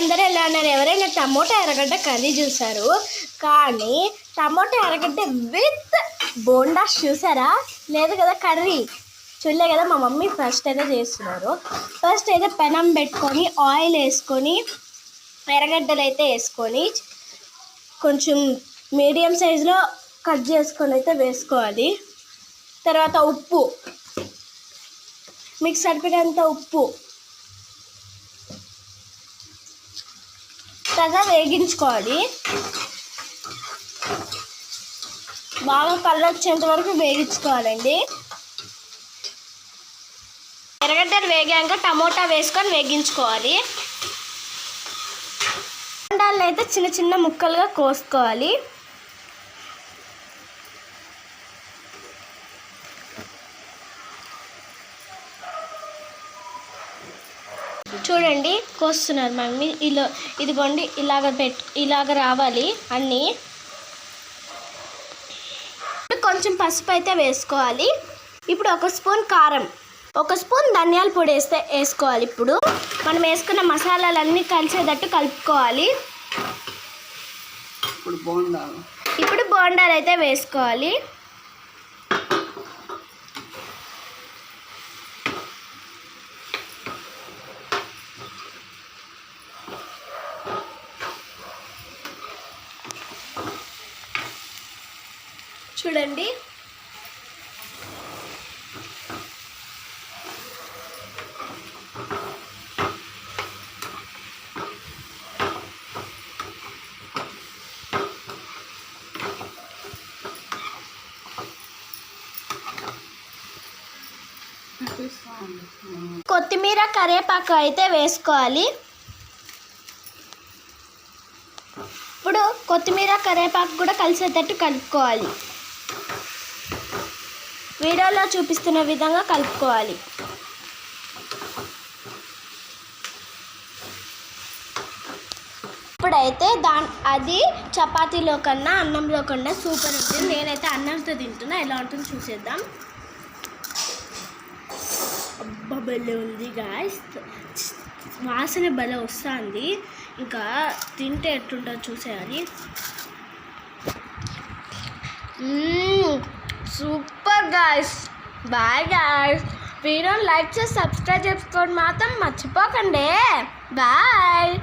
అందరూ ఎలా అన్నారు? ఎవరైనా టమోటా ఎర్రగడ్డ కర్రీ చూసారు, కానీ టమోటా ఎర్రగడ్డ విత్ బోండా చూసారా? లేదు కదా, కర్రీ చూడలే కదా. మా మమ్మీ ఫస్ట్ అయితే చేస్తున్నారు. ఫస్ట్ అయితే పెనం పెట్టుకొని ఆయిల్ వేసుకొని ఎర్రగడ్డలు అయితే వేసుకొని కొంచెం మీడియం సైజులో కట్ చేసుకొని అయితే వేసుకోవాలి. తర్వాత ఉప్పు, మీకు సరిపడేంత ఉప్పు, తర్వాత వేగించుకోవాలి. బాగా కలర్ వచ్చేంత వరకు వేగించుకోవాలండి. ఎర్రగడ్డలు వేగాక టమోటా వేసుకొని వేగించుకోవాలి. టమాటాలను అయితే చిన్న చిన్న ముక్కలుగా కోసుకోవాలి. చూడండి కోస్తున్నారు మమ్మీ. ఇదిగోండి ఇలాగ రావాలి అన్నీ. కొంచెం పసుపు అయితే వేసుకోవాలి. ఇప్పుడు 1 స్పూన్ కారం, 1 స్పూన్ ధనియాల పొడి వేసుకోవాలి. ఇప్పుడు మనం వేసుకున్న మసాలాలన్నీ కలిసేటట్టు కలుపుకోవాలి. ఇప్పుడు బోండాలు అయితే వేసుకోవాలి. చూడండి కొత్తిమీర కరివేపాకు అయితే వేసుకోవాలి. ఇప్పుడు కొత్తిమీర కరివేపాకు కూడా కలిసేటట్టు కలుపుకోవాలి. వీడియోలో చూపిస్తున్న విధంగా కలుపుకోవాలి. ఇప్పుడైతే అది చపాతీలో కన్నా అన్నంలో కన్నా సూపర్ ఉంటుంది. నేనైతే అన్నంతో తింటున్నా, ఎలా ఉంటుందో చూసేద్దాం. అబ్బా భలే ఉంది గాయ్స్, వాసన భలే వస్తుంది. ఇంకా తింటే ఎట్లుంటుందో చూసేయాలి. Super guys. Bye guys. వీడియోని లైక్ చేసి సబ్స్క్రైబ్ చేసుకోవడం మాత్రం మర్చిపోకండి. బాయ్.